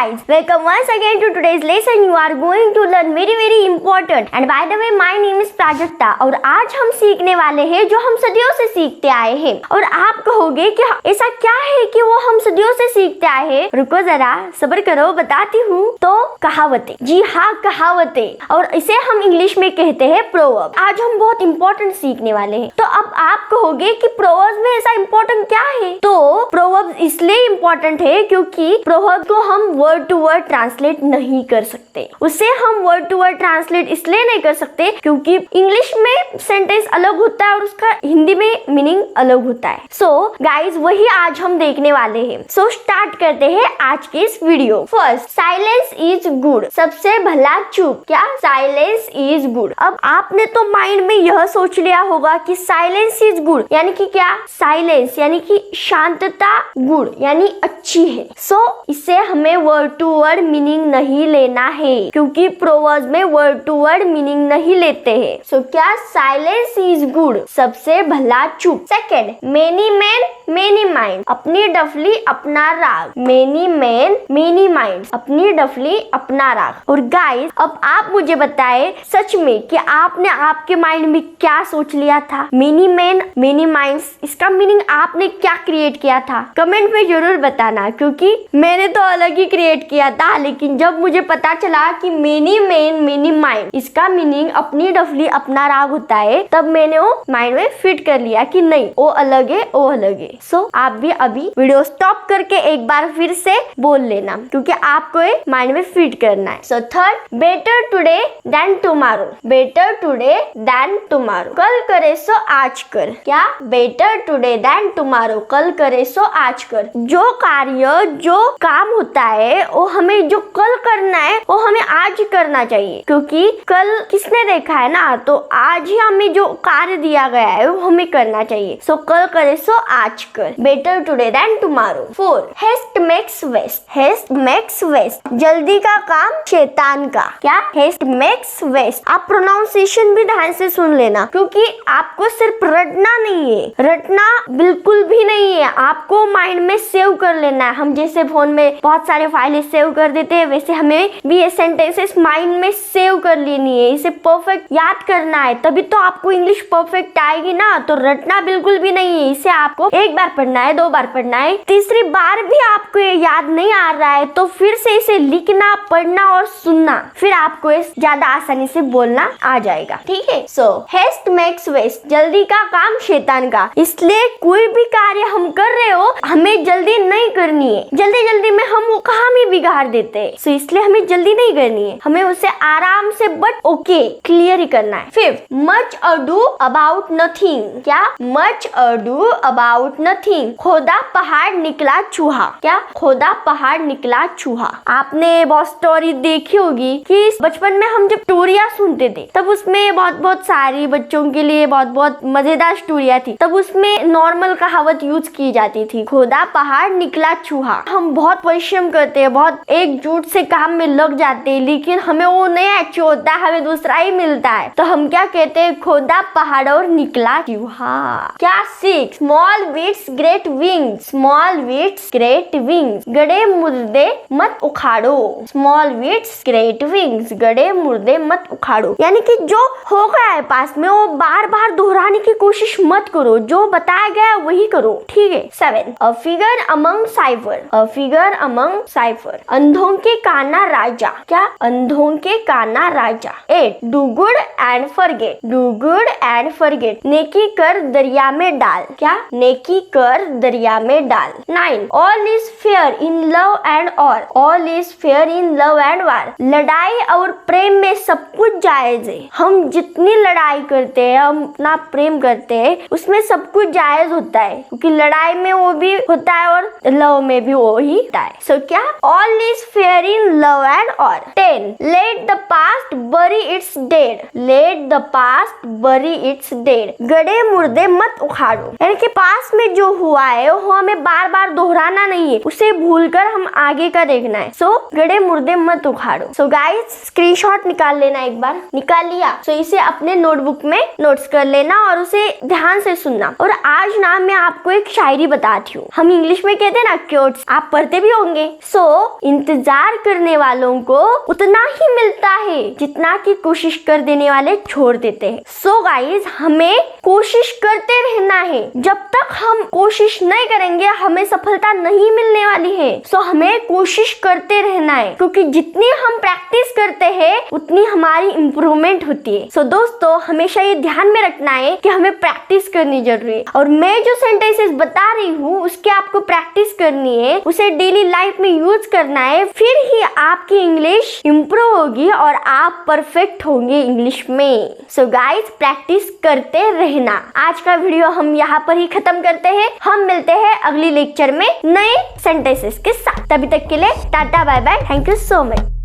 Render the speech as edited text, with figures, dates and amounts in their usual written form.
guys, welcome once again to today's lesson. You are going to learn very important and by the way my name is Prajakta और आज हम सीखने वाले हैं जो हम सदियों से सीखते आए हैं। और आप कहोगे कि ऐसा क्या है कि वो हम सदियों से सीखते आए हैं। रुको जरा सब्र करो, बताती हूँ। तो कहावतें, जी हाँ कहावतें, और इसे हम इंग्लिश में कहते हैं प्रोवर्ब। आज हम बहुत इंपॉर्टेंट सीखने वाले हैं। तो अब आप कहोगे कि प्रोवर्ब्स में ऐसा इंपॉर्टेंट क्या है। तो प्रोवर्ब्स इसलिए इंपॉर्टेंट है क्योंकि प्रोवर्ब को हम वर्ड टू वर्ड ट्रांसलेट नहीं कर सकते। उसे हम वर्ड टू वर्ड ट्रांसलेट इसलिए नहीं कर सकते क्योंकि इंग्लिश में सेंटेंस अलग होता है और उसका हिंदी में मीनिंग अलग होता है। सो गाइज वही आज हम देखने वाले हैं। सो स्टार्ट करते हैं आज के इस video. First, silence is good, सबसे भला चुप। क्या? Silence is good. अब आपने तो माइंड में यह सोच लिया होगा कि साइलेंस इज गुड यानी कि क्या? साइलेंस यानी कि शांतता गुड यानी अच्छी है। सो इसे हमें वर्ड टू वर्ड मीनिंग नहीं लेना है क्योंकि प्रोवर्ब्स में वर्ड टू वर्ड मीनिंग नहीं लेते हैं। सो क्या? साइलेंस इज गुड, सबसे भला चुप। Second, many man many mind, अपनी डफली अपना राग। मेनी मैन मेनी माइंड, अपनी डफली अपना राग। और गाइस अब आप मुझे बताएं सच में कि आपने आपके माइंड में क्या सोच लिया था। मेनी मैन मेनी माइंड्स, इसका मीनिंग आपने क्या क्रिएट किया था? कमेंट में जरूर बताना क्योंकि मैंने तो अलग ही क्रिएट किया था, लेकिन जब मुझे पता चला कि मेनी मैन मेनी माइंड इसका मीनिंग अपनी डफली अपना राग होता है, तब मैंने वो माइंड में फिट कर लिया कि नहीं वो अलग है वो अलग है। सो आप भी अभी वीडियो स्टॉप करके एक बार फिर से बोल लेना क्योंकि आपको ये माइंड में फिट करना है। So third, better today than tomorrow, better today than tomorrow, कल करे सो आज कर। क्या? बेटर टुडे देन टुमारो, कल करे सो आज कर। जो कार्य जो काम होता है वो हमें जो कल करना है वो हमें आज ही करना चाहिए क्योंकि कल किसने देखा है ना, तो आज ही हमें जो कार्य दिया गया है वो हमें करना चाहिए। सो कल करे सो आज कर, better today than tomorrow. Four, haste makes waste, haste makes waste, जल्दी का काम शैतान का। क्या? Haste makes waste. आप प्रोनाउंसिएशन भी ध्यान से सुन लेना क्योंकि आपको सिर्फ रटना नहीं है, रटना बिल्कुल भी नहीं है, आपको माइंड में सेव कर लेना है। हम जैसे फोन में बहुत सारे फाइलें सेव कर देते हैं वैसे हमें भी ये सेंटेंसेस माइंड में सेव कर लेनी है, इसे परफेक्ट याद करना है, तभी तो आपको इंग्लिश परफेक्ट आएगी ना। तो रटना बिल्कुल भी नहीं है, इसे आपको एक बार पढ़ना है, दो बार पढ़ना है, तीसरी बार भी आपको ये याद नहीं आ रहा है तो फिर से इसे लिखना, पढ़ना और सुनना, फिर आपको ज्यादा आसानी से बोलना आ जाएगा। ठीक है। सो हेस्ट मेक्स वेस्ट, जल्दी का काम शैतान का। इसलिए कोई भी कार्य हम कर रहे हो हमें जल्दी नहीं करनी है, जल्दी जल्दी में हम वो काम ही बिगाड़ देते हैं। सो इसलिए हमें जल्दी नहीं करनी है, हमें उसे आराम से बट ओके क्लियर ही करना है। Fifth, much ado about nothing. क्या? मच अडू अबाउट नथिंग, खोदा पहाड़ निकला चूहा। क्या? खोदा पहाड़ निकला चूहा। आपने बहुत स्टोरी देखी होगी कि बचपन में हम जब स्टोरियां सुनते थे तब उसमें बहुत सारी बच्चों के लिए बहुत मजेदार स्टोरियां थी, तब उसमें नॉर्मल कहावत यूज की जाती थी, खोदा पहाड़ निकला चूहा। हम बहुत परिश्रम करते हैं, बहुत एकजुट से काम में लग जाते हैं, लेकिन हमें वो नहीं अचीव होता, हमें दूसरा ही मिलता है, तो हम क्या कहते हैं? खोदा पहाड़ और निकला चूहा। क्या? Six, small wits great wings, small wits great wings, गड़े मुर्दे मत उखाड़ो। स्मॉल विट्स ग्रेट विंग्स, गड़े मुर्दे मत उखाड़ो, यानी कि जो हो गया है पास में वो बार बार दोहराने की कोशिश मत करो, जो बताया गया वही करो। ठीक है। Seven, a figure among cipher, a figure among cipher, अंधों के काना राजा। क्या? अंधों के काना राजा। Eight, do good and forget, do good and forget, नेकी कर दरिया में डाल। क्या? नेकी कर दरिया में डाल। Nine, all is fair in love and or, all is fair in love and वार, लड़ाई और प्रेम में सब कुछ जायज है। हम जितनी लड़ाई करते हैं, हम अपना प्रेम करते हैं, उसमें सब कुछ जायज होता है क्योंकि लड़ाई में वो भी होता है और लव में भी वो ही होता है। सो क्या? All is fair in love and war. Ten, let the past bury its dead, let the past bury its dead, गड़े मुर्दे मत उखाड़ो, यानी कि पास में जो हुआ है वो हमें बार बार दोहराना नहीं है, उसे भूलकर हम आगे का देखना है। सो गड़े मुर्दे मत उखाड़ो। सो गाइस स्क्रीनशॉट निकाल लेना, एक बार निकाल लिया सो इसे अपने नोटबुक में नोट्स कर लेना और उसे ध्यान से सुनना। और आज ना मैं आपको एक शायरी बताती हूँ, हम इंग्लिश में कहते हैं ना क्योट्स, आप पढ़ते भी होंगे। सो इंतजार करने वालों को उतना ही मिलता है जितना कि कोशिश कर देने वाले छोड़ देते हैं। सो गाइस, हमें कोशिश करते रहना है। जब तक हम कोशिश नहीं करेंगे हमें सफलता नहीं मिलने वाली है। सो हमें कोशिश करते रहना है, क्योंकि जितनी हम प्रैक्टिस करते हैं उतनी हमारी इंप्रूवमेंट होती है। सो दोस्तों, हमेशा ये ध्यान में रखना है कि हमें प्रैक्टिस करनी जरूरी है। और मैं जो सेंटेंसेस बता रही हूँ उसके आपको प्रैक्टिस करनी है, उसे डेली लाइफ में यूज करना है, फिर ही आपकी इंग्लिश इंप्रूव होगी और आप परफेक्ट होंगे इंग्लिश में। सो गाइस, प्रैक्टिस करते रहना। आज का वीडियो हम यहाँ पर ही खत्म करते हैं। हम मिलते हैं अगली लेक्चर में नए सेंटेंसेस के साथ। तभी तक के लिए tata bye bye. Thank you so much.